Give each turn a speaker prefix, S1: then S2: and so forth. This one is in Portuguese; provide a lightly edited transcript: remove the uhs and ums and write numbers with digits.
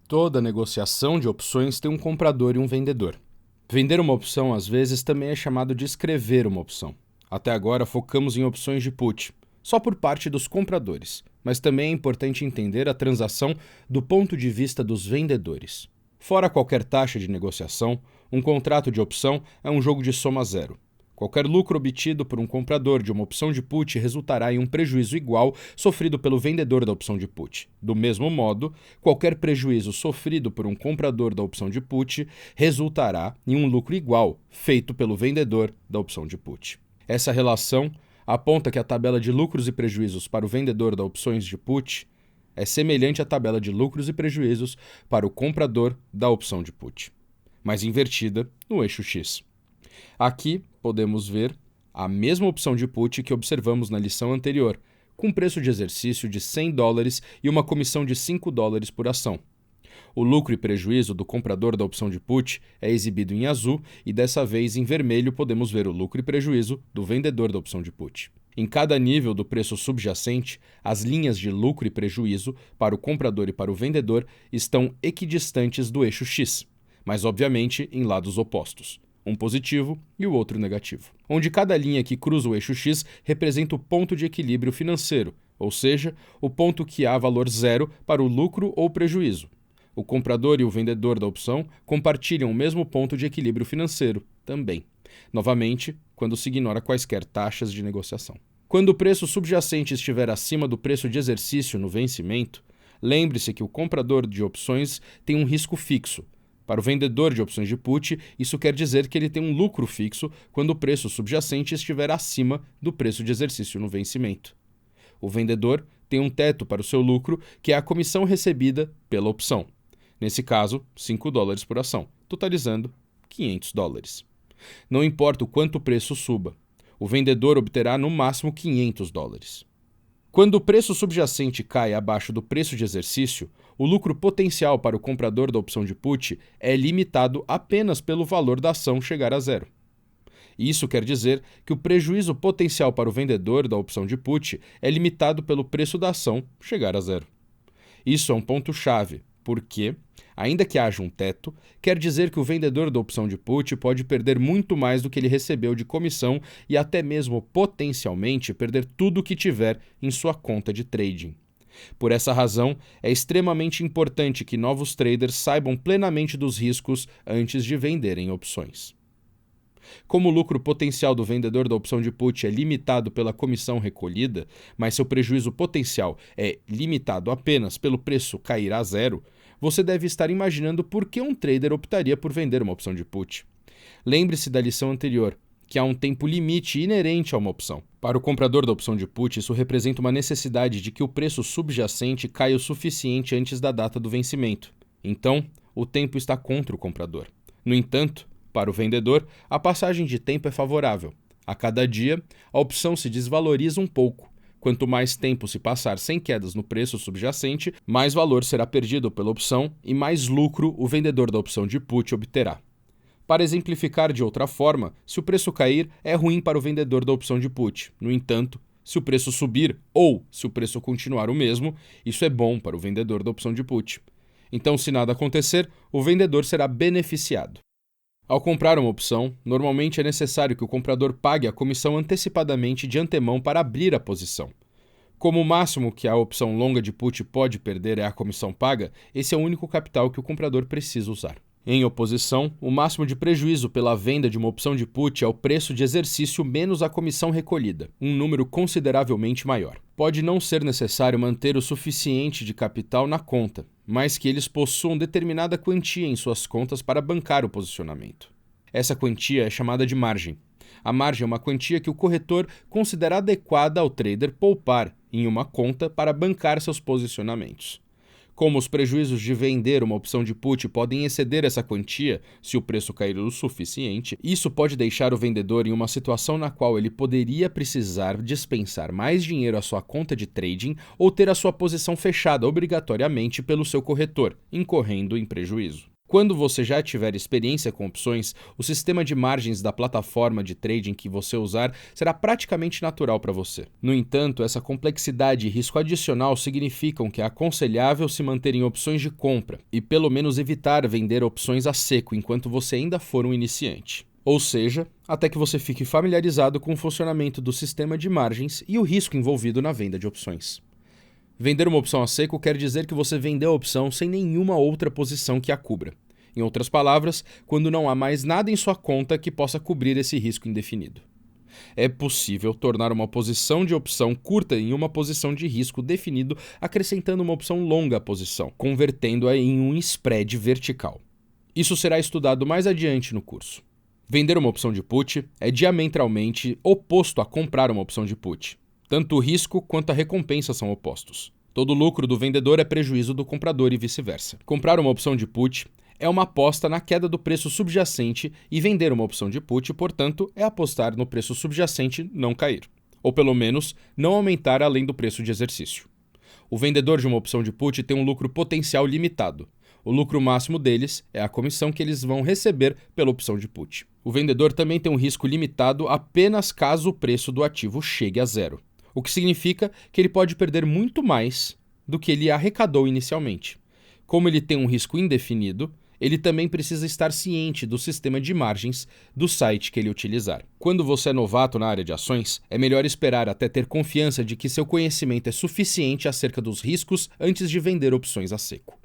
S1: Toda negociação de opções tem um comprador e um vendedor. Vender uma opção, às vezes, também é chamado de escrever uma opção. Até agora, focamos em opções de put, só por parte dos compradores, mas também é importante entender a transação do ponto de vista dos vendedores. Fora qualquer taxa de negociação, um contrato de opção é um jogo de soma zero. Qualquer lucro obtido por um comprador de uma opção de put resultará em um prejuízo igual sofrido pelo vendedor da opção de put. Do mesmo modo, qualquer prejuízo sofrido por um comprador da opção de put resultará em um lucro igual feito pelo vendedor da opção de put. Essa relação aponta que a tabela de lucros e prejuízos para o vendedor da opções de put é semelhante à tabela de lucros e prejuízos para o comprador da opção de put, mas invertida no eixo X. Aqui podemos ver a mesma opção de put que observamos na lição anterior, com preço de exercício de $100 e uma comissão de $5 por ação. O lucro e prejuízo do comprador da opção de put é exibido em azul e dessa vez em vermelho podemos ver o lucro e prejuízo do vendedor da opção de put. Em cada nível do preço subjacente, as linhas de lucro e prejuízo para o comprador e para o vendedor estão equidistantes do eixo X, mas obviamente em lados opostos. Um positivo e o outro negativo, onde cada linha que cruza o eixo X representa o ponto de equilíbrio financeiro, ou seja, o ponto que há valor zero para o lucro ou prejuízo. O comprador e o vendedor da opção compartilham o mesmo ponto de equilíbrio financeiro, também. Novamente, quando se ignora quaisquer taxas de negociação. Quando o preço subjacente estiver acima do preço de exercício no vencimento, lembre-se que o comprador de opções tem um risco fixo. Para o vendedor de opções de put, isso quer dizer que ele tem um lucro fixo quando o preço subjacente estiver acima do preço de exercício no vencimento. O vendedor tem um teto para o seu lucro, que é a comissão recebida pela opção. Nesse caso, $5 por ação, totalizando $500. Não importa o quanto o preço suba, o vendedor obterá no máximo $500. Quando o preço subjacente cai abaixo do preço de exercício, o lucro potencial para o comprador da opção de put é limitado apenas pelo valor da ação chegar a zero. Isso quer dizer que o prejuízo potencial para o vendedor da opção de put é limitado pelo preço da ação chegar a zero. Isso é um ponto-chave, porque, ainda que haja um teto, quer dizer que o vendedor da opção de put pode perder muito mais do que ele recebeu de comissão e até mesmo potencialmente perder tudo o que tiver em sua conta de trading. Por essa razão, é extremamente importante que novos traders saibam plenamente dos riscos antes de venderem opções. Como o lucro potencial do vendedor da opção de put é limitado pela comissão recolhida, mas seu prejuízo potencial é limitado apenas pelo preço cair a zero, você deve estar imaginando por que um trader optaria por vender uma opção de put. Lembre-se da lição anterior, que há um tempo limite inerente a uma opção. Para o comprador da opção de put, isso representa uma necessidade de que o preço subjacente caia o suficiente antes da data do vencimento. Então, o tempo está contra o comprador. No entanto, para o vendedor, a passagem de tempo é favorável. A cada dia, a opção se desvaloriza um pouco. Quanto mais tempo se passar sem quedas no preço subjacente, mais valor será perdido pela opção e mais lucro o vendedor da opção de put obterá. Para exemplificar de outra forma, se o preço cair, é ruim para o vendedor da opção de put. No entanto, se o preço subir ou se o preço continuar o mesmo, isso é bom para o vendedor da opção de put. Então, se nada acontecer, o vendedor será beneficiado. Ao comprar uma opção, normalmente é necessário que o comprador pague a comissão antecipadamente de antemão para abrir a posição. Como o máximo que a opção longa de put pode perder é a comissão paga, esse é o único capital que o comprador precisa usar. Em oposição, o máximo de prejuízo pela venda de uma opção de put é o preço de exercício menos a comissão recolhida, um número consideravelmente maior. Pode não ser necessário manter o suficiente de capital na conta, mas que eles possuam determinada quantia em suas contas para bancar o posicionamento. Essa quantia é chamada de margem. A margem é uma quantia que o corretor considera adequada ao trader poupar em uma conta para bancar seus posicionamentos. Como os prejuízos de vender uma opção de put podem exceder essa quantia se o preço cair o suficiente, isso pode deixar o vendedor em uma situação na qual ele poderia precisar dispensar mais dinheiro à sua conta de trading ou ter a sua posição fechada obrigatoriamente pelo seu corretor, incorrendo em prejuízo. Quando você já tiver experiência com opções, o sistema de margens da plataforma de trading que você usar será praticamente natural para você. No entanto, essa complexidade e risco adicional significam que é aconselhável se manter em opções de compra e pelo menos evitar vender opções a seco enquanto você ainda for um iniciante. Ou seja, até que você fique familiarizado com o funcionamento do sistema de margens e o risco envolvido na venda de opções. Vender uma opção a seco quer dizer que você vendeu a opção sem nenhuma outra posição que a cubra. Em outras palavras, quando não há mais nada em sua conta que possa cobrir esse risco indefinido. É possível tornar uma posição de opção curta em uma posição de risco definido acrescentando uma opção longa à posição, convertendo-a em um spread vertical. Isso será estudado mais adiante no curso. Vender uma opção de put é diametralmente oposto a comprar uma opção de put. Tanto o risco quanto a recompensa são opostos. Todo lucro do vendedor é prejuízo do comprador e vice-versa. Comprar uma opção de put é uma aposta na queda do preço subjacente e vender uma opção de put, portanto, é apostar no preço subjacente não cair, ou pelo menos não aumentar além do preço de exercício. O vendedor de uma opção de put tem um lucro potencial limitado. O lucro máximo deles é a comissão que eles vão receber pela opção de put. O vendedor também tem um risco limitado apenas caso o preço do ativo chegue a zero, o que significa que ele pode perder muito mais do que ele arrecadou inicialmente. Como ele tem um risco indefinido, ele também precisa estar ciente do sistema de margens do site que ele utilizar. Quando você é novato na área de ações, é melhor esperar até ter confiança de que seu conhecimento é suficiente acerca dos riscos antes de vender opções a seco.